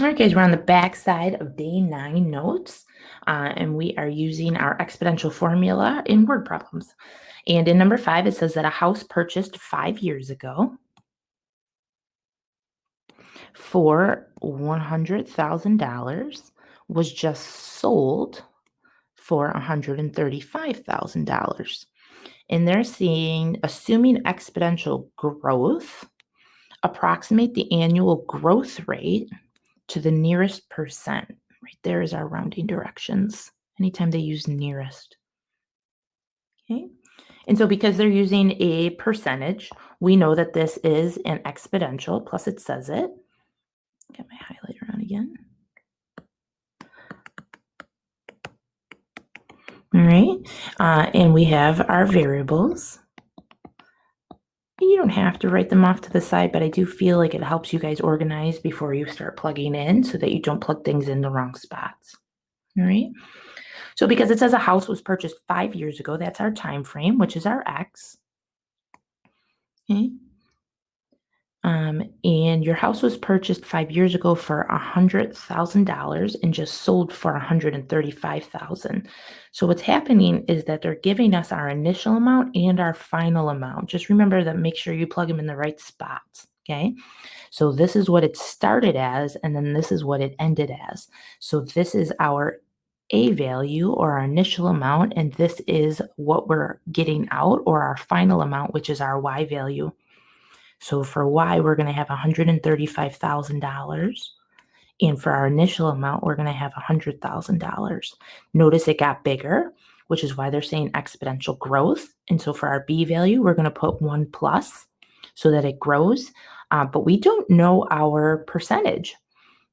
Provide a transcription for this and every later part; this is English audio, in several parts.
All right, guys, we're on the back side of day 9 notes, and we are using our exponential formula in word problems. And in number 5, it says that a house purchased 5 years ago for $100,000 was just sold for $135,000. And they're saying, assuming exponential growth, approximate the annual growth rate to the nearest percent. Right there is our rounding directions. Anytime they use nearest. Okay. And so because they're using a percentage, we know that this is an exponential, plus it says it. Get my highlighter on again. All right. And we have our variables. You don't have to write them off to the side, but I do feel like it helps you guys organize before you start plugging in so that you don't plug things in the wrong spots. All right. So because it says a house was purchased 5 years ago, that's our time frame, which is our X. Okay. And your house was purchased 5 years ago for $100,000 and just sold for $135,000. So what's happening is that they're giving us our initial amount and our final amount. Just remember that, make sure you plug them in the right spots. Okay. So this is what it started as, and then this is what it ended as. So this is our A value, or our initial amount, and this is what we're getting out, or our final amount, which is our Y value. So for Y, we're going to have $135,000. And for our initial amount, we're going to have $100,000. Notice it got bigger, which is why they're saying exponential growth. And so for our B value, we're going to put 1 plus so that it grows. But we don't know our percentage.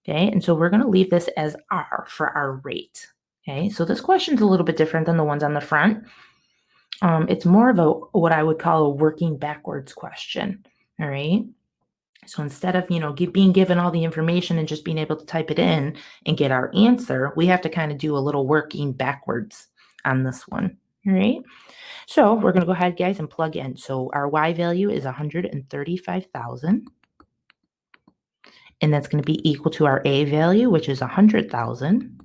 Okay, and so we're going to leave this as R for our rate. Okay, so this question's a little bit different than the ones on the front. It's more of what I would call a working backwards question. All right. So instead of, being given all the information and just being able to type it in and get our answer, we have to kind of do a little working backwards on this one. All right. So we're going to go ahead, guys, and plug in. So our Y value is 135,000. And that's going to be equal to our A value, which is 100,000.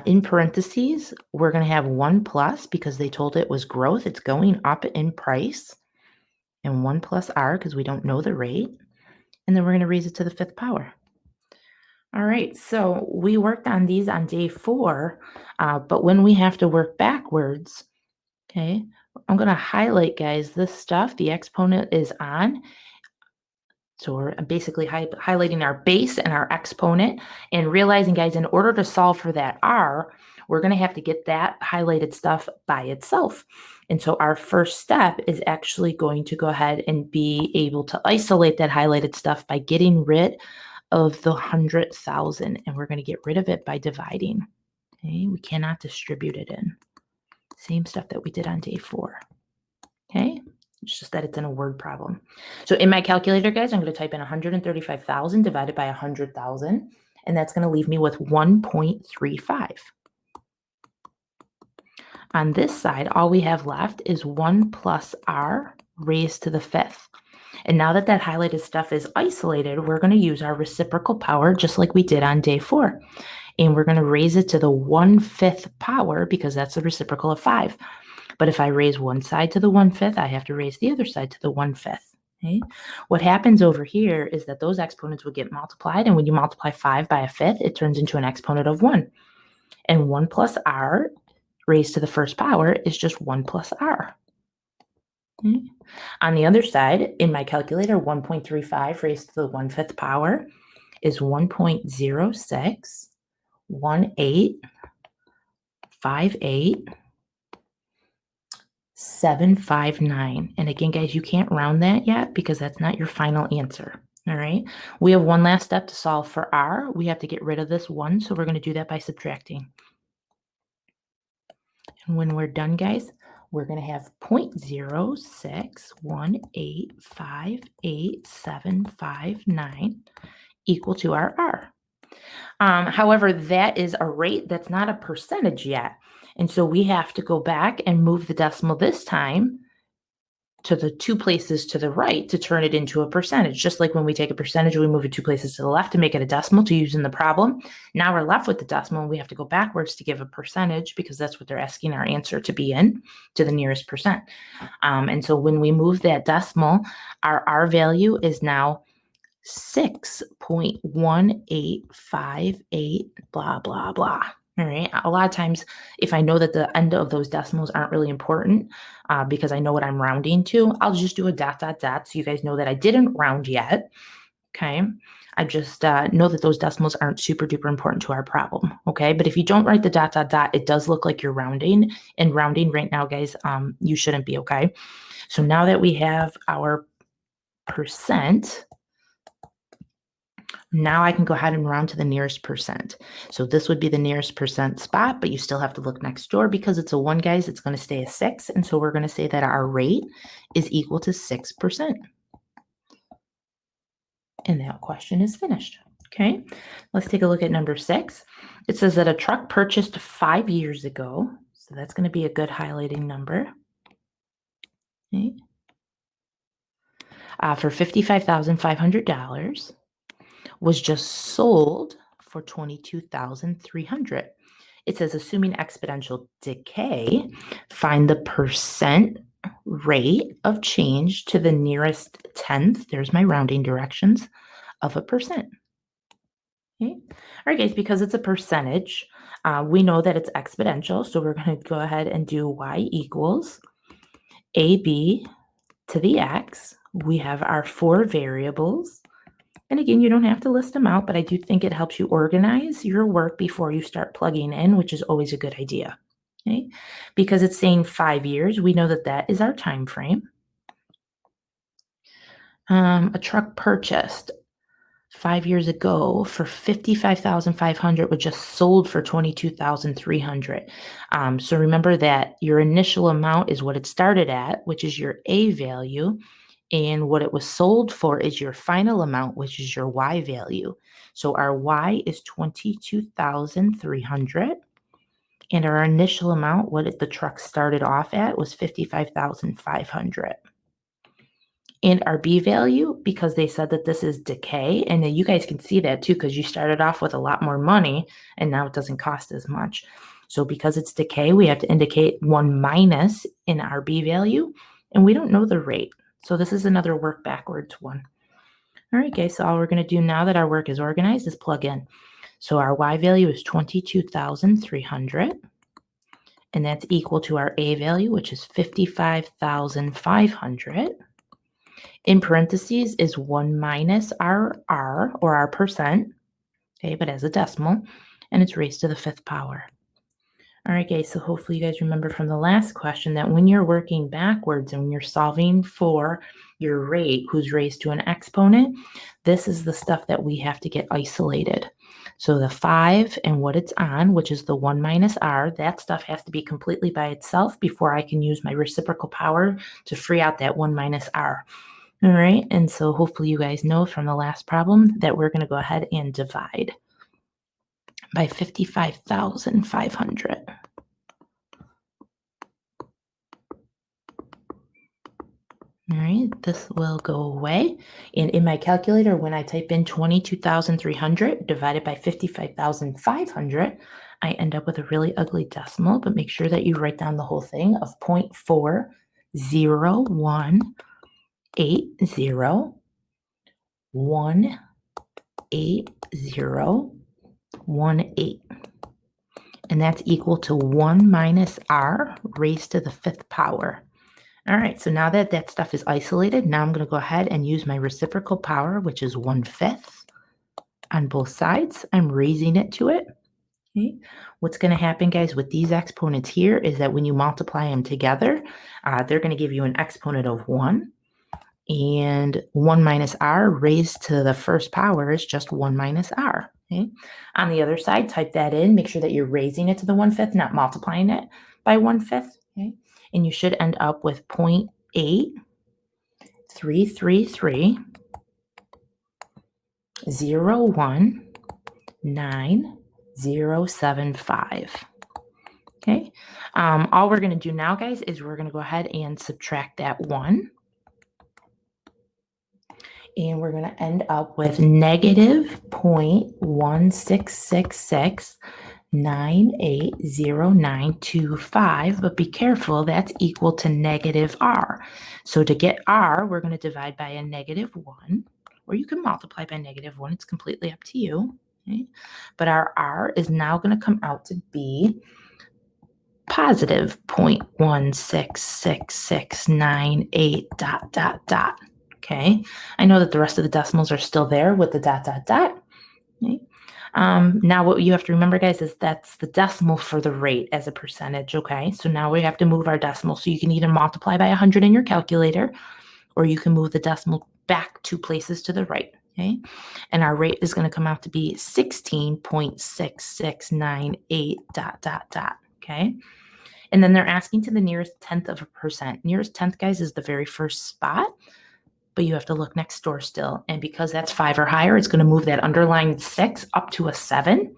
In parentheses, we're going to have 1 plus because they told it was growth. It's going up in price. And 1 plus R because we don't know the rate. And then we're going to raise it to the 5th power. All right, so we worked on these on day 4, but when we have to work backwards, okay, I'm going to highlight, guys, this stuff. The exponent is on. So we're basically highlighting our base and our exponent and realizing, guys, in order to solve for that R, we're going to have to get that highlighted stuff by itself. And so our first step is actually going to go ahead and be able to isolate that highlighted stuff by getting rid of the 100,000. And we're going to get rid of it by dividing. Okay, we cannot distribute it in. Same stuff that we did on day 4. Okay. It's just that it's in a word problem. So in my calculator, guys, I'm going to type in 135,000 divided by 100,000, and that's going to leave me with 1.35. On this side, all we have left is 1 plus R raised to the 5th. And now that that highlighted stuff is isolated, we're going to use our reciprocal power just like we did on day 4. And we're going to raise it to the 1/5 power because that's the reciprocal of 5. But if I raise one side to the 1/5, I have to raise the other side to the 1/5. Okay? What happens over here is that those exponents will get multiplied, and when you multiply 5 by 1/5, it turns into an exponent of 1. And 1 plus R raised to the 1st power is just 1 plus R. Okay? On the other side, in my calculator, 1.35 raised to the 1/5 power is 1.061858 759. And again, guys, you can't round that yet because that's not your final answer. All right. We have one last step to solve for R. We have to get rid of this 1. So we're going to do that by subtracting. And when we're done, guys, we're going to have 0.0618588759 equal to our R. However, that is a rate. That's not a percentage yet. And so we have to go back and move the decimal this time to the two places to the right to turn it into a percentage. Just like when we take a percentage, we move it two places to the left to make it a decimal to use in the problem. Now we're left with the decimal and we have to go backwards to give a percentage because that's what they're asking our answer to be in, to the nearest percent. And so when we move that decimal, our R value is now 6.1858, blah, blah, blah. All right. A lot of times, if I know that the end of those decimals aren't really important because I know what I'm rounding to, I'll just do a dot, dot, dot. So you guys know that I didn't round yet. Okay. I just know that those decimals aren't super duper important to our problem. Okay. But if you don't write the dot, dot, dot, it does look like you're rounding. And rounding right now, guys, you shouldn't be. Okay. So now that we have our percent, now I can go ahead and round to the nearest percent. So this would be the nearest percent spot, but you still have to look next door because it's a 1, guys. It's going to stay a 6. And so we're going to say that our rate is equal to 6%. And that question is finished. Okay, let's take a look at number 6. It says that a truck purchased 5 years ago. So that's going to be a good highlighting number. Okay. For $55,500. Was just sold for $22,300. It says, assuming exponential decay, find the percent rate of change to the nearest tenth, there's my rounding directions, of a percent. Okay. All right, guys, because it's a percentage, we know that it's exponential, so we're going to go ahead and do y equals AB to the x. We have our 4 variables. And again, you don't have to list them out, but I do think it helps you organize your work before you start plugging in, which is always a good idea. Okay? Because it's saying 5 years, we know that that is our time frame. A truck purchased 5 years ago for $55,500 was just sold for $22,300. So remember that your initial amount is what it started at, which is your A value. And what it was sold for is your final amount, which is your Y value. So our Y is $22,300. And our initial amount, what the truck started off at, was $55,500. And our B value, because they said that this is decay, and you guys can see that too, because you started off with a lot more money and now it doesn't cost as much. So because it's decay, we have to indicate 1 minus in our B value, and we don't know the rate. So this is another work backwards one. All right, guys, so all we're going to do now that our work is organized is plug in. So our Y value is 22,300, and that's equal to our A value, which is 55,500. In parentheses is 1 minus our R, or our percent, okay, but as a decimal, and it's raised to the 5th power. All right, guys, so hopefully you guys remember from the last question that when you're working backwards and when you're solving for your rate, who's raised to an exponent, this is the stuff that we have to get isolated. So the 5 and what it's on, which is the 1 minus R, that stuff has to be completely by itself before I can use my reciprocal power to free out that 1 minus R. All right, and so hopefully you guys know from the last problem that we're going to go ahead and divide by 55,500. All right, this will go away. And in my calculator, when I type in 22,300 divided by 55,500, I end up with a really ugly decimal, but make sure that you write down the whole thing of 0.418018. And that's equal to 1 minus R raised to the 5th power. All right, so now that that stuff is isolated, now I'm going to go ahead and use my reciprocal power, which is 1/5 on both sides. I'm raising it to it. Okay. What's going to happen, guys, with these exponents here is that when you multiply them together, they're going to give you an exponent of 1. And 1 minus R raised to the 1st power is just 1 minus R. Okay. On the other side, type that in. Make sure that you're raising it to the 1/5, not multiplying it by 1/5. Okay. And you should end up with 0.833301975. Okay. All we're going to do now, guys, is we're going to go ahead and subtract that 1. And we're going to end up with negative 0.1669800925, but be careful, that's equal to negative r. So to get r, we're going to divide by a negative 1, or you can multiply by negative 1. It's completely up to you. Okay? But our r is now going to come out to be positive 0.166698 ... Okay, I know that the rest of the decimals are still there with the ... Okay. Now what you have to remember, guys, is that's the decimal for the rate as a percentage, okay? So now we have to move our decimal. So you can either multiply by 100 in your calculator, or you can move the decimal back 2 places to the right, okay? And our rate is going to come out to be 16.6698 ... Okay? And then they're asking to the nearest tenth of a percent. Nearest tenth, guys, is the very first spot, but you have to look next door still. And because that's 5 or higher, it's going to move that underlined 6 up to a 7.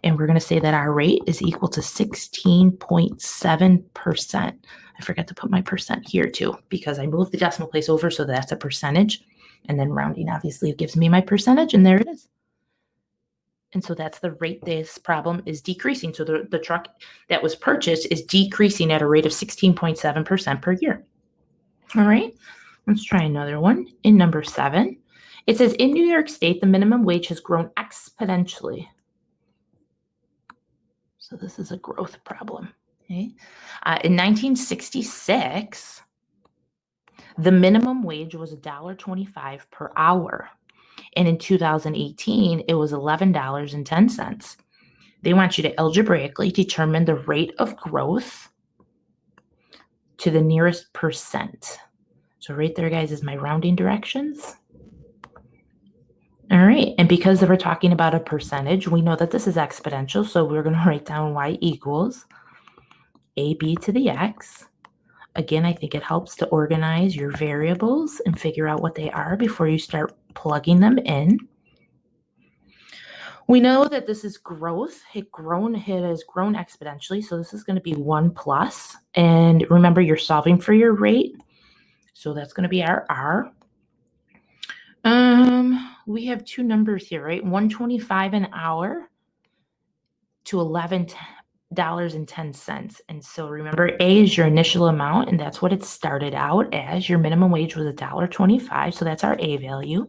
And we're going to say that our rate is equal to 16.7%. I forgot to put my percent here too, because I moved the decimal place over, so that's a percentage. And then rounding obviously gives me my percentage, and there it is. And so that's the rate this problem is decreasing. So the truck that was purchased is decreasing at a rate of 16.7% per year. All right, let's try another one. In number 7, it says, in New York State, the minimum wage has grown exponentially. So this is a growth problem. Okay. In 1966, the minimum wage was $1.25 per hour. And in 2018, it was $11.10. They want you to algebraically determine the rate of growth to the nearest percent. So right there, guys, is my rounding directions. All right, and because we're talking about a percentage, we know that this is exponential, so we're going to write down y equals AB to the x. Again, I think it helps to organize your variables and figure out what they are before you start plugging them in. We know that this is growth. It has grown exponentially, so this is going to be 1 plus. And remember, you're solving for your rate, so that's going to be our r. We have 2 numbers here, right? $1.25 an hour to $11.10. And so remember, A is your initial amount, and that's what it started out as. Your minimum wage was $1.25, so that's our A value.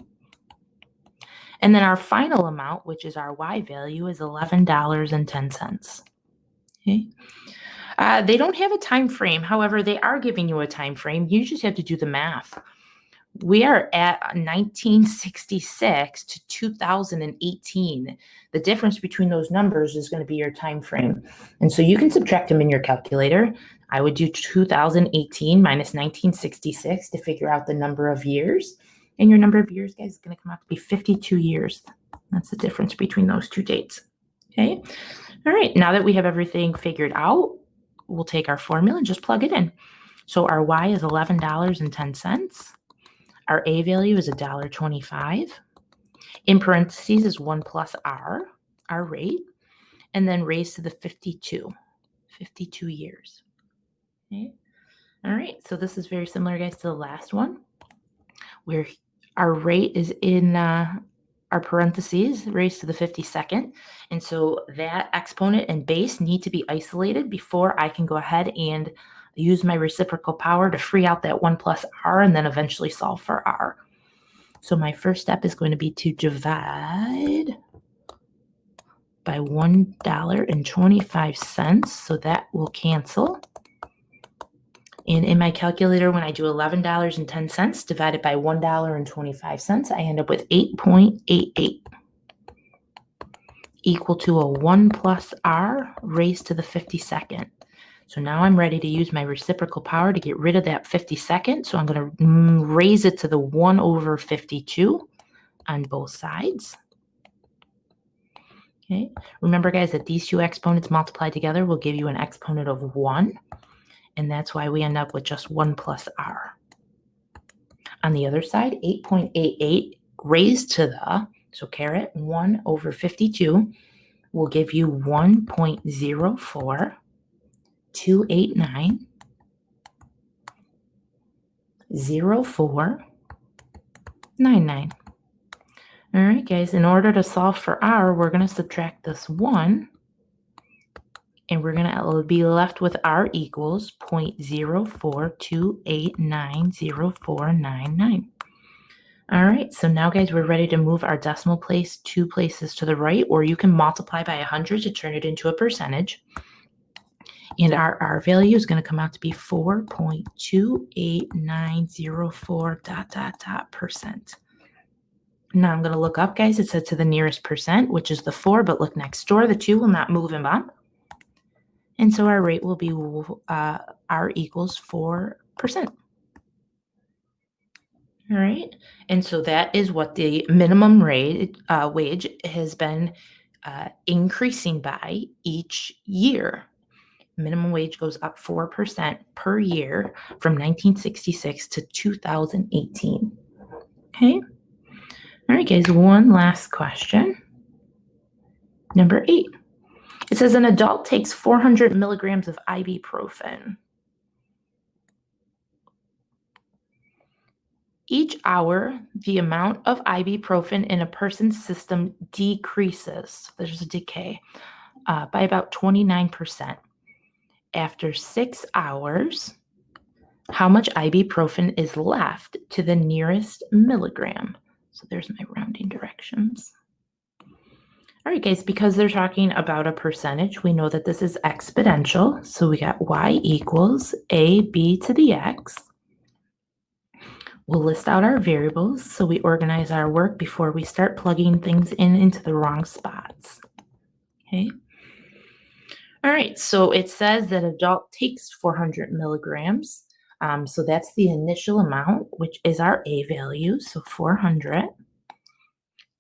And then our final amount, which is our Y value, is $11.10. Okay. They don't have a time frame. However, they are giving you a time frame. You just have to do the math. We are at 1966 to 2018. The difference between those numbers is going to be your time frame. And so you can subtract them in your calculator. I would do 2018 minus 1966 to figure out the number of years. And your number of years, guys, is going to come out to be 52 years. That's the difference between those 2 dates. Okay. All right. Now that we have everything figured out, we'll take our formula and just plug it in. So our Y is $11.10. Our A value is $1.25. In parentheses is 1 plus r, our rate, and then raised to the 52 years. Okay. All right, so this is very similar, guys, to the last one, where our rate is in our parentheses, raised to the 52nd. And so that exponent and base need to be isolated before I can go ahead and use my reciprocal power to free out that 1 plus r and then eventually solve for r. So my first step is going to be to divide by $1.25. So that will cancel. And in my calculator, when I do $11.10 divided by $1.25, I end up with 8.88, equal to a 1 plus r raised to the 52nd. So now I'm ready to use my reciprocal power to get rid of that 52nd. So I'm going to raise it to the 1 over 52 on both sides. Okay. Remember, guys, that these 2 exponents multiplied together will give you an exponent of 1. And that's why we end up with just 1 plus r. On the other side, 8.88 raised to the, so caret 1 over 52 will give you 1.04. 289 0499. All right, guys, in order to solve for r, we're going to subtract this 1, and we're going to be left with r equals 0.042890499. All right, so now, guys, we're ready to move our decimal place 2 places to the right, or you can multiply by 100 to turn it into a percentage. And our R value is going to come out to be 4.28904 ... Now I'm going to look up, guys. It said to the nearest percent, which is the 4, but look next door. The 2 will not move and bump. And so our rate will be R equals 4%. All right. And so that is what the minimum rate wage has been increasing by each year. Minimum wage goes up 4% per year from 1966 to 2018. Okay. All right, guys, one last question. Number 8. It says an adult takes 400 milligrams of ibuprofen. Each hour, the amount of ibuprofen in a person's system decreases. There's a decay by about 29%. After 6 hours, how much ibuprofen is left to the nearest milligram? So there's my rounding directions. All right, guys, because they're talking about a percentage, we know that this is exponential. So we got y equals ab to the x. We'll list out our variables so we organize our work before we start plugging things into the wrong spots. Okay. All right, so it says that adult takes 400 milligrams. So that's the initial amount, which is our A value, so 400.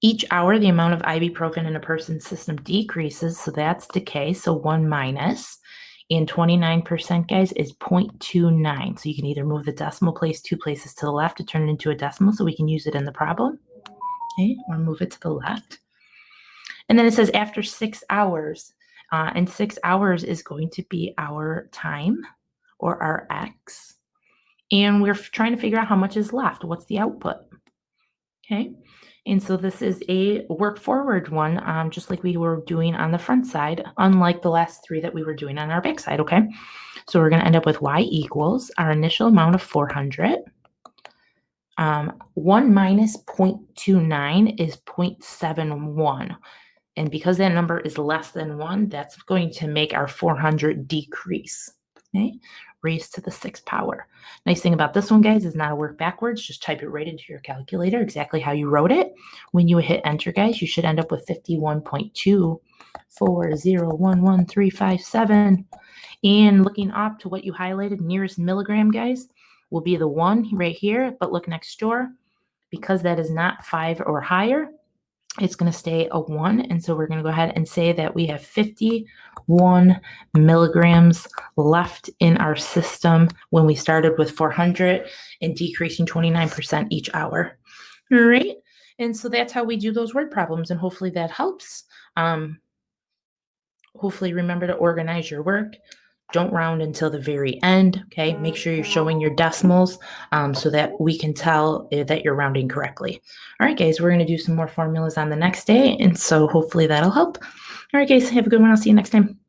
Each hour, the amount of ibuprofen in a person's system decreases, so that's decay, so 1 minus. And 29%, guys, is 0.29. So you can either move the decimal place 2 places to the left to turn it into a decimal so we can use it in the problem, okay, or move it to the left. And then it says after 6 hours, and 6 hours is going to be our time, or our x. And we're trying to figure out how much is left. What's the output? Okay. And so this is a work forward one, just like we were doing on the front side, unlike the last 3 that we were doing on our back side, okay? So we're going to end up with y equals our initial amount of 400. 1 minus 0.29 is 0.71. And because that number is less than 1, that's going to make our 400 decrease, okay? Raised to the 6th power. Nice thing about this one, guys, is not a work backwards. Just type it right into your calculator exactly how you wrote it. When you hit enter, guys, you should end up with 51.24011,357. And looking up to what you highlighted, nearest milligram, guys, will be the 1 right here. But look next door. Because that is not 5 or higher, it's going to stay a 1. And so we're going to go ahead and say that we have 51 milligrams left in our system when we started with 400 and decreasing 29% each hour. All right. And so that's how we do those word problems. And hopefully that helps. Hopefully remember to organize your work. Don't round until the very end, okay? Make sure you're showing your decimals so that we can tell that you're rounding correctly. All right, guys, we're going to do some more formulas on the next day, and so hopefully that'll help. All right, guys, have a good one. I'll see you next time.